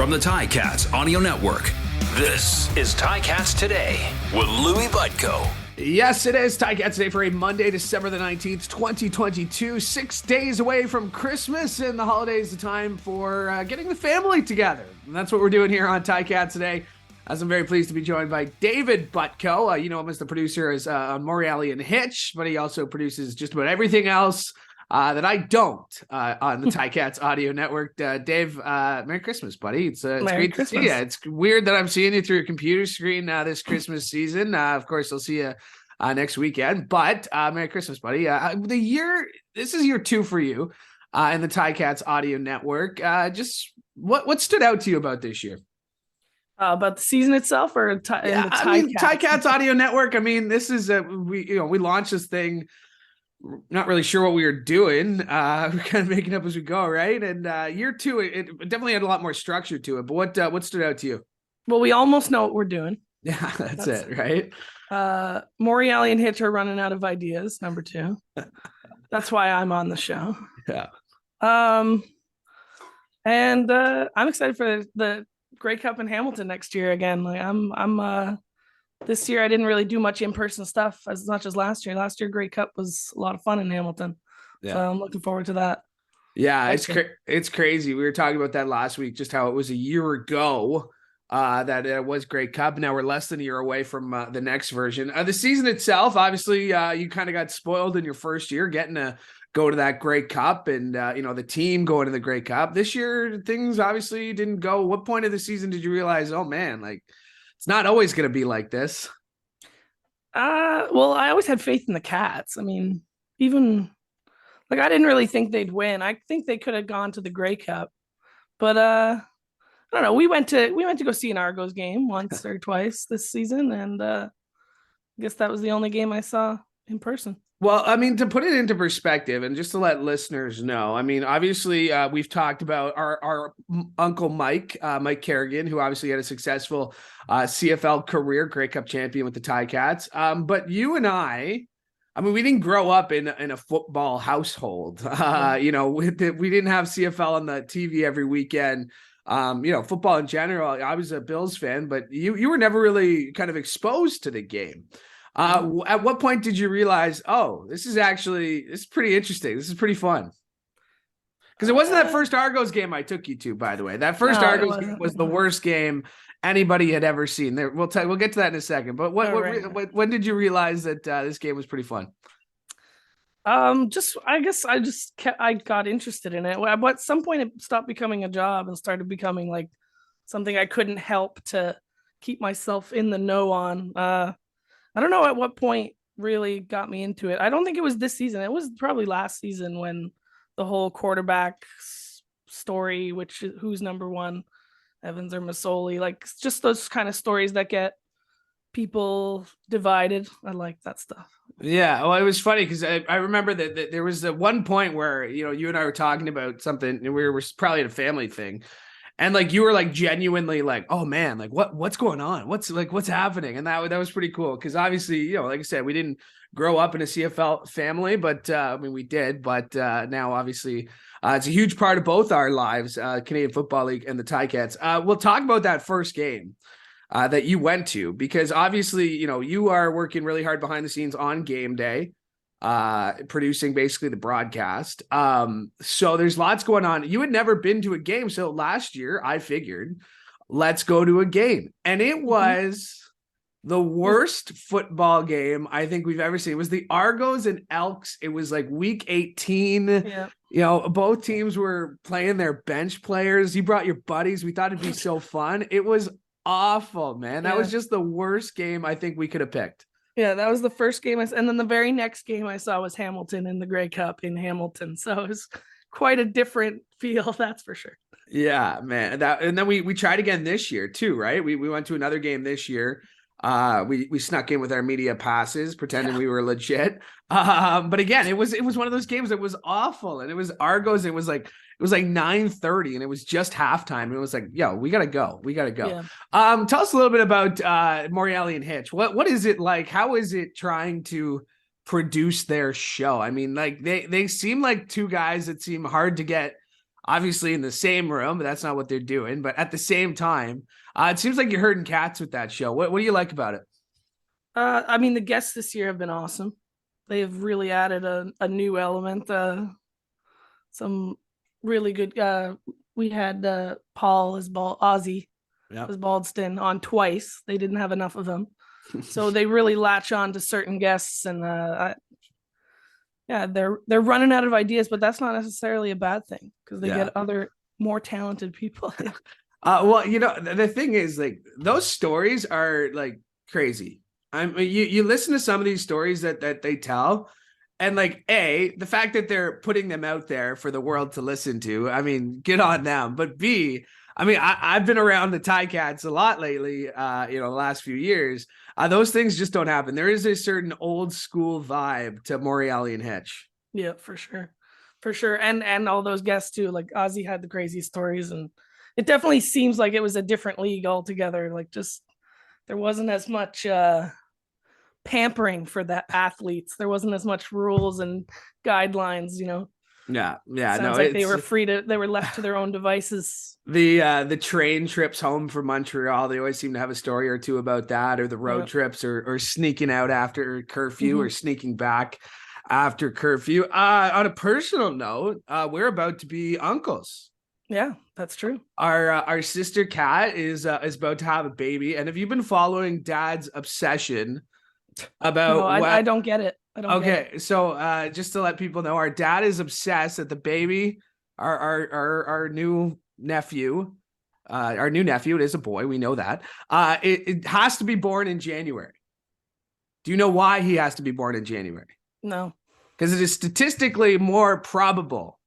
from the Ticats Audio Network. This is Ticats Today with Louie Butko. Yes, it is Ticats Today for a Monday, December the 19th, 2022. 6 days away from Christmas, and the holidays, the time for getting the family together. And that's what we're doing here on Ticats Today. As I'm very pleased to be joined by David Butko. You know him as the producer on Morreale and Hitch, but he also produces just about everything else that I don't on the Ticats Audio Network. Dave, Merry Christmas, buddy. It's great to see you. It's weird that I'm seeing you through a computer screen this Christmas season. Of course, I'll see you next weekend, but Merry Christmas, buddy. This is year 2 for you in the Ticats Audio Network. Just what stood out to you about this year? About the season itself, or Ticats Audio Network. I mean, this is we launched this thing. Not really sure what we were doing. We're kind of making up as we go, right? And year 2, it definitely had a lot more structure to it. But what stood out to you? Well, we almost know what we're doing. Yeah, that's it, right? Morreale and Hitch are running out of ideas. Number 2. That's why I'm on the show. Yeah. And I'm excited for the Grey Cup in Hamilton next year again. Like I'm this year I didn't really do much in-person stuff as much as last year. Last year Grey Cup was a lot of fun in Hamilton. Yeah. So I'm looking forward to that. Yeah, it's crazy. We were talking about that last week, just how it was a year ago that it was Grey Cup. Now we're less than a year away from the next version. The season itself, obviously, you kind of got spoiled in your first year getting to go to that Grey Cup and, the team going to the Grey Cup. This year, things obviously didn't go. What point of the season did you realize, oh, man, like, it's not always going to be like this? Well, I always had faith in the Cats. I mean, even like I didn't really think they'd win. I think they could have gone to the Grey Cup, but I don't know. We went to go see an Argos game once or twice this season, and I guess that was the only game I saw in person. Well, I mean, to put it into perspective and just to let listeners know, I mean, obviously we've talked about our uncle Mike Kerrigan, who obviously had a successful CFL career, Grey Cup champion with the Ticats. But you and I mean, we didn't grow up in a football household. We didn't have CFL on the TV every weekend. Football in general, I was a Bills fan, but you were never really kind of exposed to the game. At what point did you realize, oh, this is pretty interesting. This is pretty fun? Because it wasn't that first Argos game I took you to, by the way. That first Argos game was the worst game anybody had ever seen. We'll get to that in a second. But when did you realize that this game was pretty fun? I got interested in it. At some point, it stopped becoming a job and started becoming like something I couldn't help to keep myself in the know on. I don't know at what point really got me into it. I don't think it was this season. It was probably last season when the whole quarterback story, who's number one, Evans or Masoli, like just those kind of stories that get people divided. I like that stuff. Yeah. Well, it was funny because I remember that there was one point where, you and I were talking about something and we were probably at a family thing. And like you were like genuinely like, oh man, like what's going on? What's happening? And that was pretty cool because obviously, like I said, we didn't grow up in a CFL family, but I mean we did. But now obviously it's a huge part of both our lives, Canadian Football League and the Ticats. We'll talk about that first game that you went to because obviously, you are working really hard behind the scenes on game day. Producing basically the broadcast. So there's lots going on. You had never been to a game. So last year I figured let's go to a game. And it was the worst football game I think we've ever seen. It was the Argos and Elks. It was like week 18. Yeah. Both teams were playing their bench players. You brought your buddies. We thought it'd be so fun. It was awful, man. That was just the worst game I think we could have picked. Yeah, that was the first game. And then the very next game I saw was Hamilton in the Grey Cup in Hamilton. So it was quite a different feel, that's for sure. Yeah, man. And then we tried again this year too, right? We went to another game this year. We snuck in with our media passes, pretending we were legit. But again, it was one of those games that was awful. And it was Argos. It was like 9:30 and it was just halftime. And it was like, yo, we gotta go. Yeah. Tell us a little bit about Morreale and Hitch. What is it like? How is it trying to produce their show? I mean, like they seem like two guys that seem hard to get obviously in the same room, but that's not what they're doing. But at the same time, it seems like you're herding cats with that show. What do you like about it? I mean, the guests this year have been awesome. They have really added a new element. Some really good. We had Paul as Ozzy as Baldston on twice. They didn't have enough of him, so they really latch on to certain guests, and they're running out of ideas, but that's not necessarily a bad thing because they get other more talented people. Well, the thing is, like, those stories are like crazy. I mean, you listen to some of these stories that they tell, and like, the fact that they're putting them out there for the world to listen to, I mean, good on them. But B, I mean, I've been around the Ticats a lot lately, the last few years. Those things just don't happen. There is a certain old school vibe to Morreale and Hitch. Yeah, for sure. For sure. And all those guests too. Like Ozzy had the crazy stories, and it definitely seems like it was a different league altogether. Like, just there wasn't as much pampering for the athletes. There wasn't as much rules and guidelines, Yeah. Sounds like they were left to their own devices. The train trips home from Montreal, they always seem to have a story or two about that, or the road trips, or sneaking out after curfew, or sneaking back after curfew. On a personal note, we're about to be uncles. Yeah, that's true. Our sister Kat is about to have a baby, and have you been following Dad's obsession about? No, I don't get it. Okay, so just to let people know, our dad is obsessed that the baby, our new nephew, it is a boy, we know that. It has to be born in January. Do you know why he has to be born in January? No. Because it is statistically more probable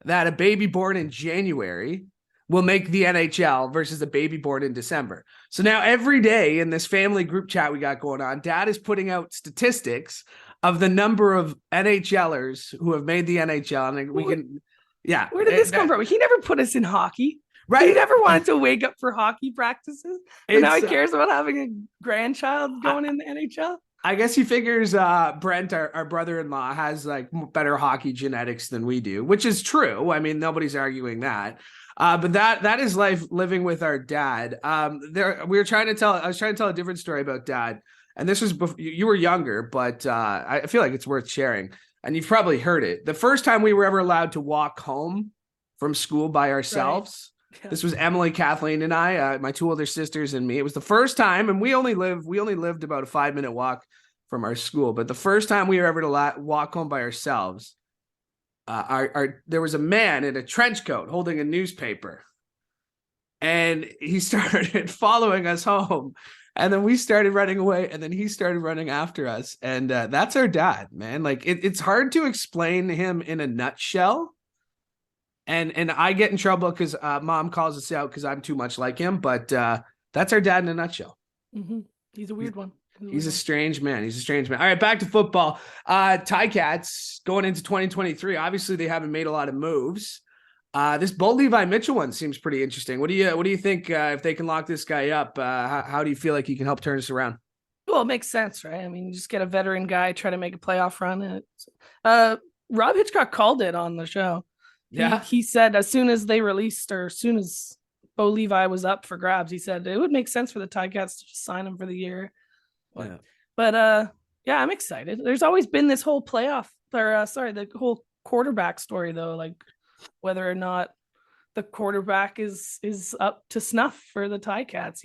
that a baby born in January will make the NHL versus a baby born in December. So now every day in this family group chat we got going on, Dad is putting out statistics of the number of NHLers who have made the NHL. And we can, Where did this come from? He never put us in hockey. Right. He never wanted to wake up for hockey practices. And now he cares about having a grandchild going in the NHL. I guess he figures Brent, our brother-in-law, has like better hockey genetics than we do, which is true. I mean, nobody's arguing that. But that is life living with our dad. I was trying to tell a different story about Dad. And this was before you were younger, but I feel like it's worth sharing. And you've probably heard it. The first time we were ever allowed to walk home from school by ourselves. Right. Yeah. This was Emily, Kathleen, and I, my two older sisters, and me. It was the first time, and we only lived about a 5-minute walk from our school. But the first time we were ever to walk home by ourselves, there was a man in a trench coat holding a newspaper, and he started following us home. And then we started running away, and then he started running after us. And that's our dad, man. Like, it's hard to explain him in a nutshell. And I get in trouble because Mom calls us out because I'm too much like him. But that's our dad in a nutshell. Mm-hmm. He's a weird one. He's a strange man. All right, back to football. Ticats going into 2023. Obviously, they haven't made a lot of moves. This Bo Levi Mitchell one seems pretty interesting. What do you think if they can lock this guy up? How do you feel like he can help turn us around? Well, it makes sense, right? I mean, you just get a veteran guy, try to make a playoff run. Rob Hitchcock called it on the show. Yeah, he said as soon as they released, or as soon as Bo Levi was up for grabs, he said it would make sense for the Ticats to just sign him for the year. But I'm excited. There's always been this whole the whole quarterback story though, like whether or not the quarterback is up to snuff for the Ticats,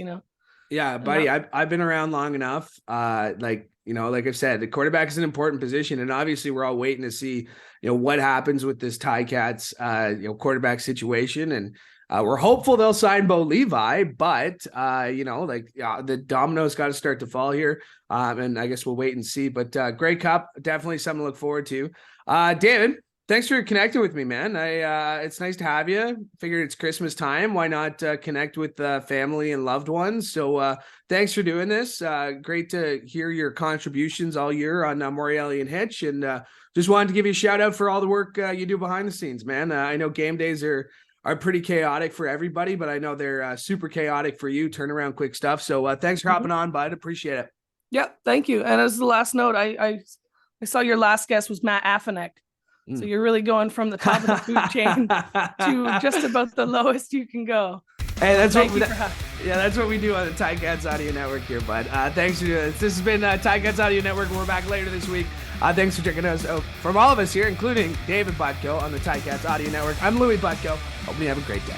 Yeah, buddy, I've been around long enough. Like I've said, the quarterback is an important position, and obviously we're all waiting to see, what happens with this Ticats, quarterback situation, and we're hopeful they'll sign Bo Levi, but the dominoes got to start to fall here, and I guess we'll wait and see. But Grey Cup, definitely something to look forward to. David, thanks for connecting with me, man. It's nice to have you. Figured it's Christmas time. Why not connect with family and loved ones? So thanks for doing this. Great to hear your contributions all year on Morreale and Hitch. And just wanted to give you a shout out for all the work you do behind the scenes, man. I know game days are pretty chaotic for everybody, but I know they're super chaotic for you. Turn around quick stuff. So thanks for hopping on, bud. Appreciate it. Yeah, thank you. And as the last note, I saw your last guest was Matt Affinek. So you're really going from the top of the food chain to just about the lowest you can go. Hey, that's what we do on the Ticats Audio Network here, bud. Thanks for doing this. This has been Ticats Audio Network. We're back later this week. Thanks for checking us out. From all of us here, including David Butko on the Ticats Audio Network, I'm Louie Butko. Hope you have a great day.